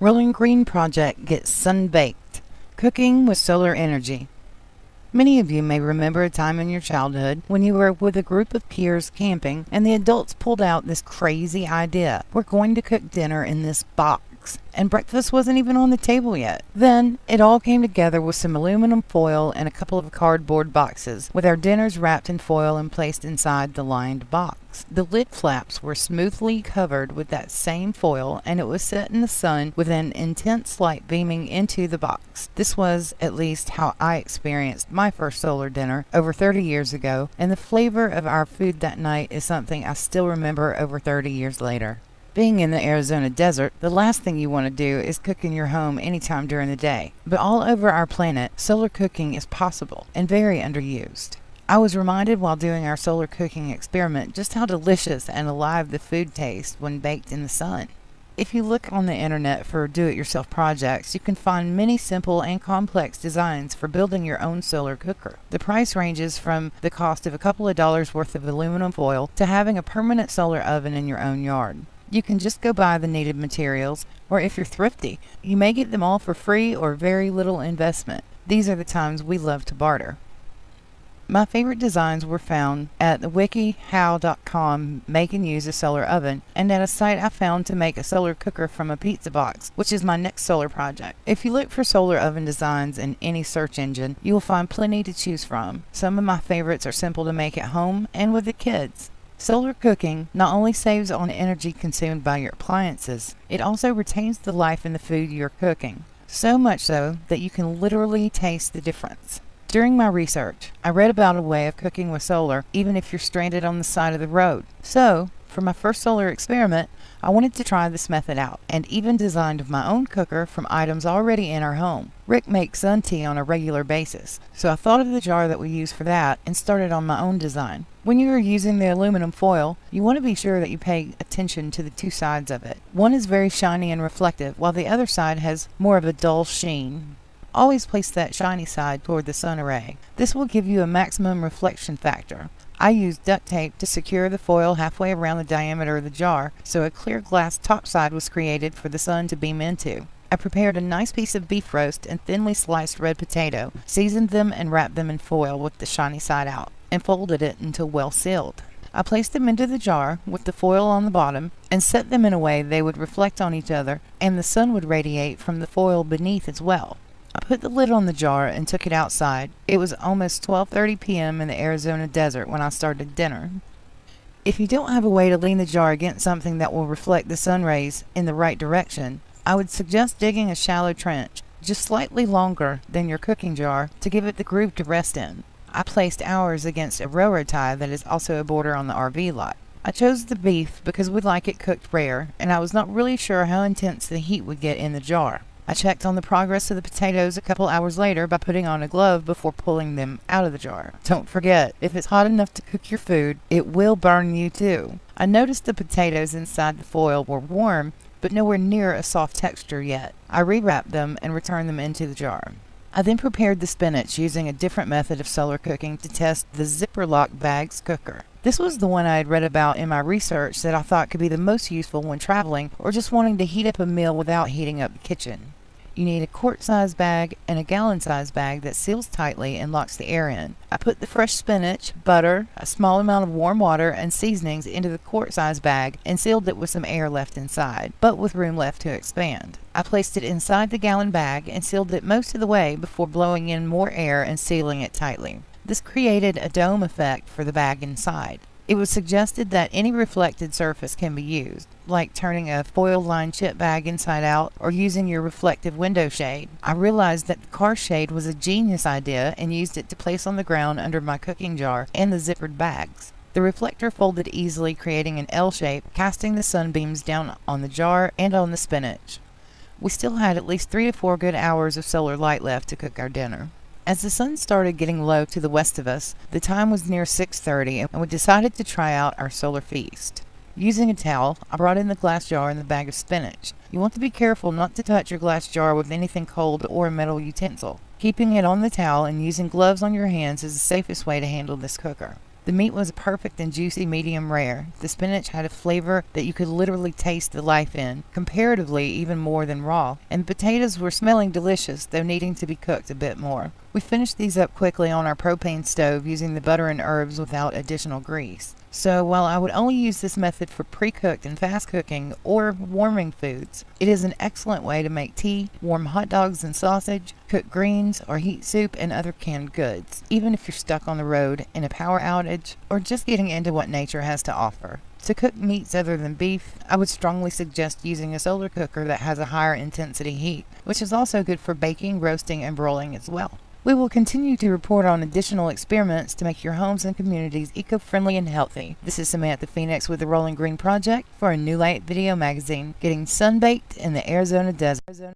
Rolling Green Project gets SunBaked, cooking with solar energy. Many of you may remember a time in your childhood when you were with a group of peers camping and the adults pulled out this crazy idea. We're going to cook dinner in this box. And breakfast wasn't even on the table yet. Then it all came together with some aluminum foil and a couple of cardboard boxes, with our dinners wrapped in foil and placed inside the lined box. The lid flaps were smoothly covered with that same foil, and it was set in the sun with an intense light beaming into the box. This was at least how I experienced my first solar dinner over 30 years ago, and the flavor of our food that night is something I still remember over 30 years later. Being in the Arizona desert, the last thing you want to do is cook in your home anytime during the day. But all over our planet, solar cooking is possible and very underused. I was reminded while doing our solar cooking experiment just how delicious and alive the food tastes when baked in the sun. If you look on the internet for do-it-yourself projects, you can find many simple and complex designs for building your own solar cooker. The price ranges from the cost of a couple of dollars worth of aluminum foil to having a permanent solar oven in your own yard. You can just go buy the needed materials, or if you're thrifty, you may get them all for free or very little investment. These are the times we love to barter. My favorite designs were found at the wikihow.com make and use a solar oven, and at a site I found to make a solar cooker from a pizza box, which is my next solar project. If you look for solar oven designs in any search engine, you will find plenty to choose from. Some of my favorites are simple to make at home and with the kids. Solar cooking not only saves on energy consumed by your appliances, it also retains the life in the food you're cooking. So much so that you can literally taste the difference. During my research, I read about a way of cooking with solar even if you're stranded on the side of the road. So, for my first solar experiment, I wanted to try this method out, and even designed my own cooker from items already in our home. Rick makes sun tea on a regular basis, so I thought of the jar that we use for that and started on my own design. When you are using the aluminum foil, you want to be sure that you pay attention to the two sides of it. One is very shiny and reflective, while the other side has more of a dull sheen. Always place that shiny side toward the sun array. This will give you a maximum reflection factor. I used duct tape to secure the foil halfway around the diameter of the jar, so a clear glass top side was created for the sun to beam into. I prepared a nice piece of beef roast and thinly sliced red potato, seasoned them and wrapped them in foil with the shiny side out, and folded it until well sealed. I placed them into the jar with the foil on the bottom and set them in a way they would reflect on each other and the sun would radiate from the foil beneath as well. I put the lid on the jar and took it outside. It was almost 12:30 p.m. in the Arizona desert when I started dinner. If you don't have a way to lean the jar against something that will reflect the sun rays in the right direction, I would suggest digging a shallow trench, just slightly longer than your cooking jar, to give it the groove to rest in. I placed ours against a railroad tie that is also a border on the RV lot. I chose the beef because we like it cooked rare, and I was not really sure how intense the heat would get in the jar. I checked on the progress of the potatoes a couple hours later by putting on a glove before pulling them out of the jar. Don't forget, if it's hot enough to cook your food, it will burn you too. I noticed the potatoes inside the foil were warm, but nowhere near a soft texture yet. I rewrapped them and returned them into the jar. I then prepared the spinach using a different method of solar cooking to test the zipper lock bags cooker. This was the one I had read about in my research that I thought could be the most useful when traveling or just wanting to heat up a meal without heating up the kitchen. You need a quart-sized bag and a gallon-sized bag that seals tightly and locks the air in. I put the fresh spinach, butter, a small amount of warm water, and seasonings into the quart-sized bag and sealed it with some air left inside, but with room left to expand. I placed it inside the gallon bag and sealed it most of the way before blowing in more air and sealing it tightly. This created a dome effect for the bag inside. It was suggested that any reflected surface can be used, like turning a foil-lined chip bag inside out or using your reflective window shade. I realized that the car shade was a genius idea and used it to place on the ground under my cooking jar and the zippered bags. The reflector folded easily, creating an L shape, casting the sunbeams down on the jar and on the spinach. We still had at least 3 to 4 good hours of solar light left to cook our dinner. As the sun started getting low to the west of us, the time was near 6:30 and we decided to try out our solar feast. Using a towel, I brought in the glass jar and the bag of spinach. You want to be careful not to touch your glass jar with anything cold or a metal utensil. Keeping it on the towel and using gloves on your hands is the safest way to handle this cooker. The meat was perfect and juicy medium rare. The spinach had a flavor that you could literally taste the life in, comparatively even more than raw, and the potatoes were smelling delicious, though needing to be cooked a bit more. We finished these up quickly on our propane stove using the butter and herbs without additional grease. So while I would only use this method for pre-cooked and fast cooking or warming foods, it is an excellent way to make tea, warm hot dogs and sausage, cook greens, or heat soup and other canned goods, even if you're stuck on the road, in a power outage, or just getting into what nature has to offer. To cook meats other than beef, I would strongly suggest using a solar cooker that has a higher intensity heat, which is also good for baking, roasting, and broiling as well. We will continue to report on additional experiments to make your homes and communities eco-friendly and healthy. This is Samantha Phenix with the Rolling Green Project for a New Light Video Magazine, getting sunbaked in the Arizona desert.